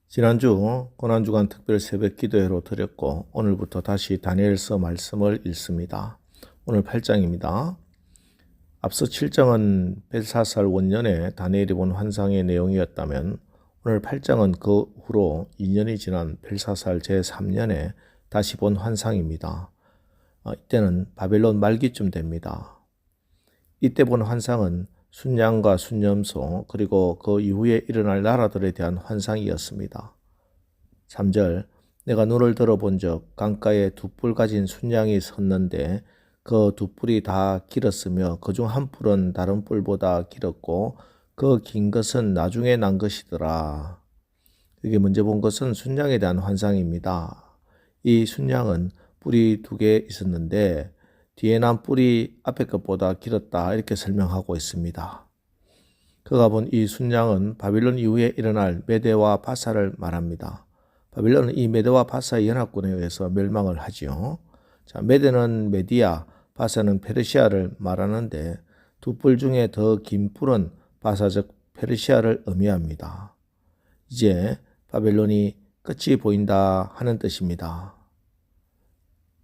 지난주 고난주간 특별 새벽 기도회로 드렸고 오늘부터 다시 다니엘서 말씀을 읽습니다. 오늘 8장입니다. 앞서 7장은 벨사살 원년에 다니엘이 본 환상의 내용이었다면 오늘 8장은 그 후로 2년이 지난 벨사살 제3년에 다시 본 환상입니다. 이때는 바벨론 말기쯤 됩니다. 이때 본 환상은 순양과 순념소 그리고 그 이후에 일어날 나라들에 대한 환상이었습니다. 3절 내가 눈을 들어본 적 강가에 두 뿔 가진 순양이 섰는데 그 두 뿔이 다 길었으며 그중 한 뿔은 다른 뿔보다 길었고 그 긴 것은 나중에 난 것이더라. 여기 먼저 본 것은 순양에 대한 환상입니다. 이 순양은 뿔이 두 개 있었는데 뒤에 난 뿔이 앞에 것보다 길었다 이렇게 설명하고 있습니다. 그가 본 이 순양은 바빌론 이후에 일어날 메대와 바사를 말합니다. 바빌론은 이 메대와 바사의 연합군에 의해서 멸망을 하지요. 자, 메대는 메디아, 바사는 페르시아를 말하는데 두 뿔 중에 더 긴 뿔은 바사적 페르시아를 의미합니다. 이제 바벨론이 끝이 보인다 하는 뜻입니다.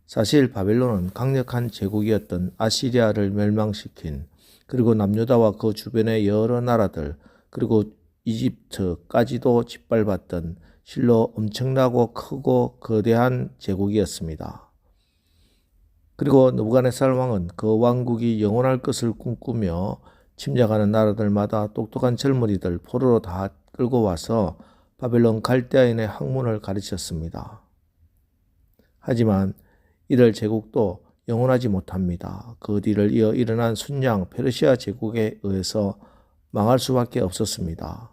사실 바벨론은 강력한 제국이었던 아시리아를 멸망시킨 그리고 남유다와 그 주변의 여러 나라들 그리고 이집트까지도 짓밟았던 실로 엄청나고 크고 거대한 제국이었습니다. 그리고 느부갓네살 왕은 그 왕국이 영원할 것을 꿈꾸며 침략하는 나라들마다 똑똑한 젊은이들 포로로 다 끌고 와서 바벨론 갈대아인의 학문을 가르쳤습니다. 하지만 이들 제국도 영원하지 못합니다. 그 뒤를 이어 일어난 순양 페르시아 제국에 의해서 망할 수밖에 없었습니다.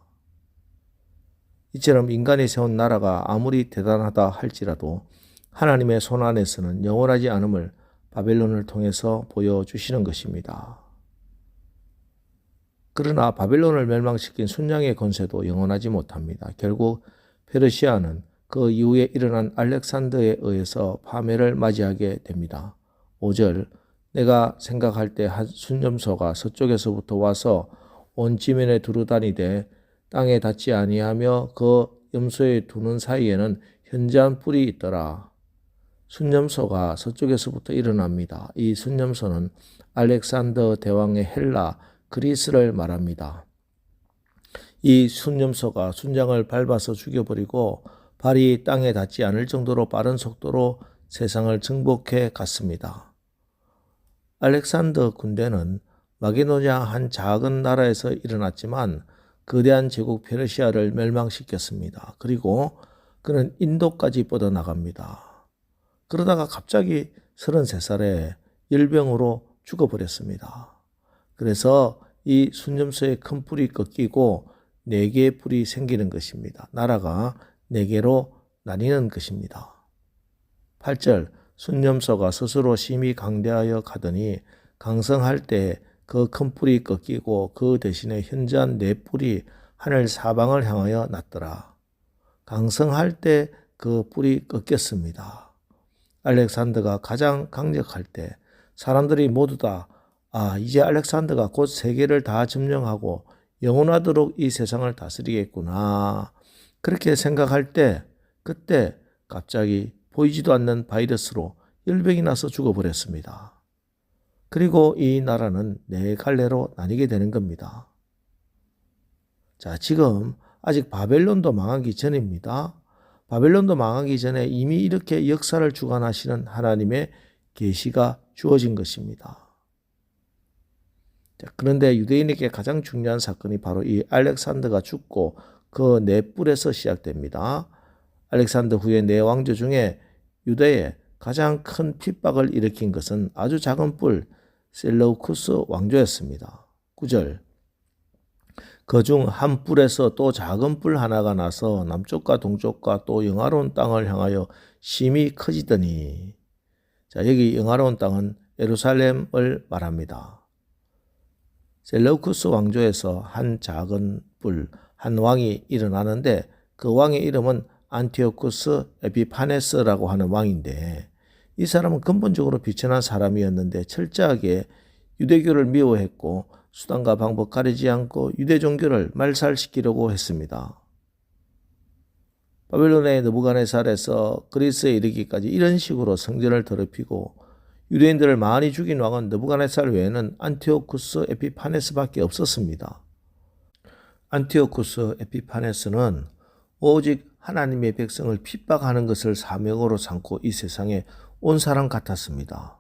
이처럼 인간이 세운 나라가 아무리 대단하다 할지라도 하나님의 손 안에서는 영원하지 않음을 바벨론을 통해서 보여주시는 것입니다. 그러나 바벨론을 멸망시킨 순양의 권세도 영원하지 못합니다. 결국 페르시아는 그 이후에 일어난 알렉산더에 의해서 파멸을 맞이하게 됩니다. 5절 내가 생각할 때 한 순념소가 서쪽에서부터 와서 온 지면에 두루다니되 땅에 닿지 아니하며 그 염소에 두는 사이에는 현저한 뿔이 있더라. 순념소가 서쪽에서부터 일어납니다. 이 순념소는 알렉산더 대왕의 헬라, 그리스를 말합니다. 이 순념소가 순장을 밟아서 죽여버리고 발이 땅에 닿지 않을 정도로 빠른 속도로 세상을 정복해 갔습니다. 알렉산더 군대는 마게도냐 한 작은 나라에서 일어났지만 거대한 제국 페르시아를 멸망시켰습니다. 그리고 그는 인도까지 뻗어나갑니다. 그러다가 갑자기 33살에 열병으로 죽어버렸습니다. 그래서 이 순념소의 큰 뿔이 꺾이고 4개의 뿔이 생기는 것입니다. 나라가 4개로 나뉘는 것입니다. 8절 순념소가 스스로 심히 강대하여 가더니 강성할 때 그 큰 뿔이 꺾이고 그 대신에 현저한 4뿔이 하늘 사방을 향하여 났더라. 강성할 때 그 뿔이 꺾였습니다. 알렉산더가 가장 강력할 때 사람들이 모두 다 이제 알렉산더가 곧 세계를 다 점령하고 영원하도록 이 세상을 다스리겠구나. 그렇게 생각할 때 그때 갑자기 보이지도 않는 바이러스로 열병이 나서 죽어버렸습니다. 그리고 이 나라는 4갈래로 나뉘게 되는 겁니다. 자, 지금 아직 바벨론도 망하기 전입니다. 바벨론도 망하기 전에 이미 이렇게 역사를 주관하시는 하나님의 계시가 주어진 것입니다. 자, 그런데 유대인에게 가장 중요한 사건이 바로 이 알렉산더가 죽고 그 4뿔에서 시작됩니다. 알렉산더 후에 4왕조 중에 유대에 가장 큰 핍박을 일으킨 것은 아주 작은 뿔 셀러우쿠스 왕조였습니다. 9절 그 중 한 뿔에서 또 작은 뿔 하나가 나서 남쪽과 동쪽과 또 영화로운 땅을 향하여 심히 커지더니 자, 여기 영화로운 땅은 예루살렘을 말합니다. 셀러우쿠스 왕조에서 한 작은 뿔, 한 왕이 일어나는데 그 왕의 이름은 안티오쿠스 에피파네스라고 하는 왕인데 이 사람은 근본적으로 비천한 사람이었는데 철저하게 유대교를 미워했고 수단과 방법 가리지 않고 유대 종교를 말살시키려고 했습니다. 바벨론의 느부갓네살에서 그리스에 이르기까지 이런 식으로 성전을 더럽히고 유대인들을 많이 죽인 왕은 느부갓네살 외에는 안티오쿠스 에피파네스밖에 없었습니다. 안티오쿠스 에피파네스는 오직 하나님의 백성을 핍박하는 것을 사명으로 삼고 이 세상에 온 사람 같았습니다.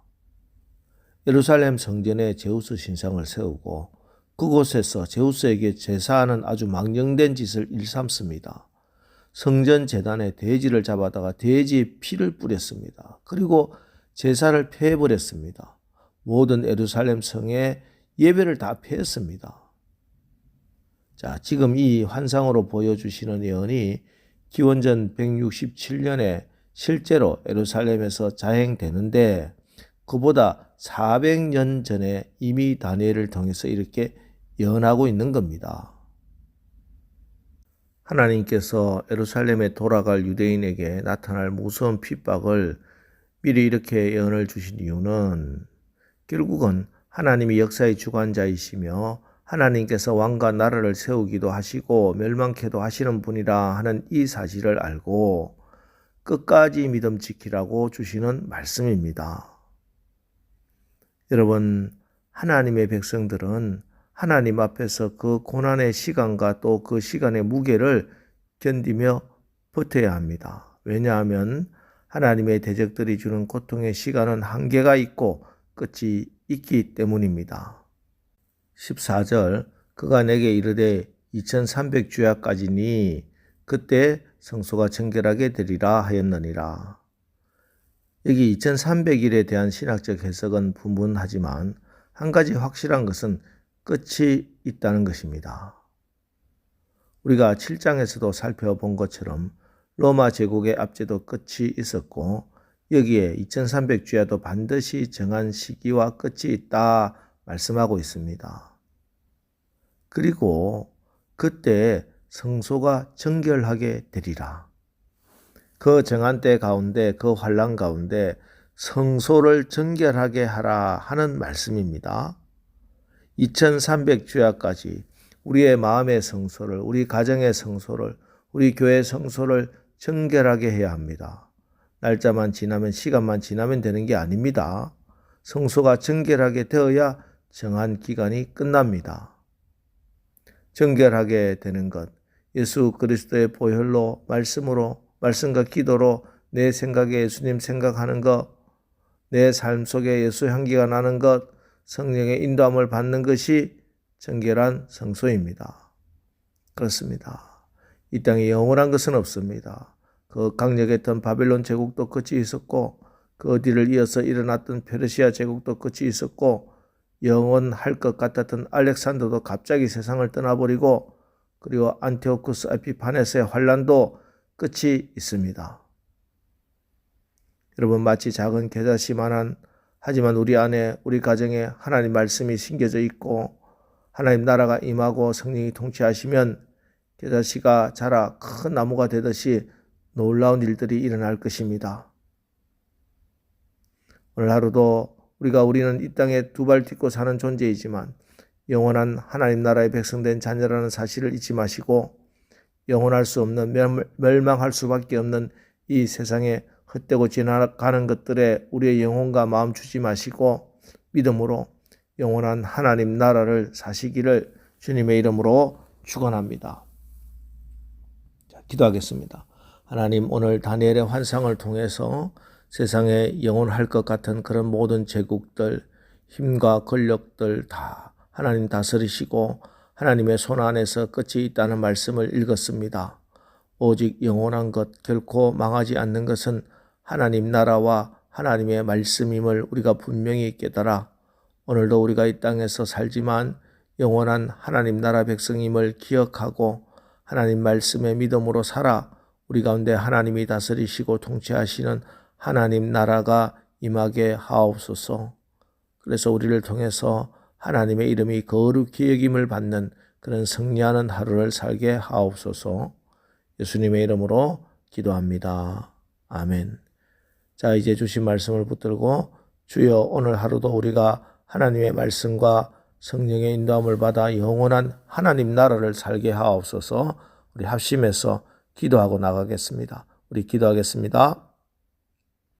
예루살렘 성전에 제우스 신상을 세우고 그곳에서 제우스에게 제사하는 아주 망령된 짓을 일삼습니다. 성전 제단에 돼지를 잡아다가 돼지 피를 뿌렸습니다. 그리고 제사를 폐해버렸습니다. 모든 예루살렘 성에 예배를 다 폐했습니다. 자, 지금 이 환상으로 보여주시는 예언이 기원전 167년에 실제로 예루살렘에서 자행되는데 그보다 400년 전에 이미 다니엘을 통해서 이렇게 예언하고 있는 겁니다. 하나님께서 예루살렘에 돌아갈 유대인에게 나타날 무서운 핍박을 미리 이렇게 예언을 주신 이유는 결국은 하나님이 역사의 주관자이시며 하나님께서 왕과 나라를 세우기도 하시고 멸망케도 하시는 분이라 하는 이 사실을 알고 끝까지 믿음 지키라고 주시는 말씀입니다. 여러분, 하나님의 백성들은 하나님 앞에서 그 고난의 시간과 또 그 시간의 무게를 견디며 버텨야 합니다. 왜냐하면 하나님의 대적들이 주는 고통의 시간은 한계가 있고 끝이 있기 때문입니다. 14절 그가 내게 이르되 2300주야까지니 그때 성소가 정결하게 되리라 하였느니라. 여기 2300일에 대한 신학적 해석은 분분하지만 한 가지 확실한 것은 끝이 있다는 것입니다. 우리가 7장에서도 살펴본 것처럼 로마 제국의 압제도 끝이 있었고 여기에 2300주야도 반드시 정한 시기와 끝이 있다 말씀하고 있습니다. 그리고 그때 성소가 정결하게 되리라. 그 정한 때 가운데 그 환난 가운데 성소를 정결하게 하라 하는 말씀입니다. 2300주야까지 우리의 마음의 성소를, 우리 가정의 성소를, 우리 교회 성소를 정결하게 해야 합니다. 날짜만 지나면 시간만 지나면 되는 게 아닙니다. 성소가 정결하게 되어야 정한 기간이 끝납니다. 정결하게 되는 것, 예수 그리스도의 보혈로 말씀으로 말씀과 기도로 내 생각에 예수님 생각하는 것, 내 삶 속에 예수 향기가 나는 것, 성령의 인도함을 받는 것이 정결한 성소입니다. 그렇습니다. 이 땅에 영원한 것은 없습니다. 그 강력했던 바벨론 제국도 끝이 있었고 그 뒤를 이어서 일어났던 페르시아 제국도 끝이 있었고 영원할 것 같았던 알렉산더도 갑자기 세상을 떠나버리고 그리고 안티오쿠스 에피파네스의 환란도 끝이 있습니다. 여러분 마치 작은 겨자씨만한 하지만 우리 안에 우리 가정에 하나님 말씀이 심겨져 있고 하나님 나라가 임하고 성령이 통치하시면 겨자씨가 자라 큰 나무가 되듯이 놀라운 일들이 일어날 것입니다. 오늘 하루도 우리는 이 땅에 두 발 딛고 사는 존재이지만 영원한 하나님 나라의 백성된 자녀라는 사실을 잊지 마시고 영원할 수 없는 멸망할 수밖에 없는 이 세상에 헛되고 지나가는 것들에 우리의 영혼과 마음 주지 마시고 믿음으로 영원한 하나님 나라를 사시기를 주님의 이름으로 축원합니다. 자, 기도하겠습니다. 하나님 오늘 다니엘의 환상을 통해서 세상에 영원할 것 같은 그런 모든 제국들, 힘과 권력들 다 하나님 다스리시고 하나님의 손 안에서 끝이 있다는 말씀을 읽었습니다. 오직 영원한 것, 결코 망하지 않는 것은 하나님 나라와 하나님의 말씀임을 우리가 분명히 깨달아 오늘도 우리가 이 땅에서 살지만 영원한 하나님 나라 백성임을 기억하고 하나님 말씀의 믿음으로 살아 우리 가운데 하나님이 다스리시고 통치하시는 하나님 나라가 임하게 하옵소서. 그래서 우리를 통해서 하나님의 이름이 거룩히 여김을 받는 그런 승리하는 하루를 살게 하옵소서. 예수님의 이름으로 기도합니다. 아멘. 자, 이제 주신 말씀을 붙들고 주여 오늘 하루도 우리가 하나님의 말씀과 성령의 인도함을 받아 영원한 하나님 나라를 살게 하옵소서. 우리 합심해서 기도하고 나가겠습니다. 우리 기도하겠습니다.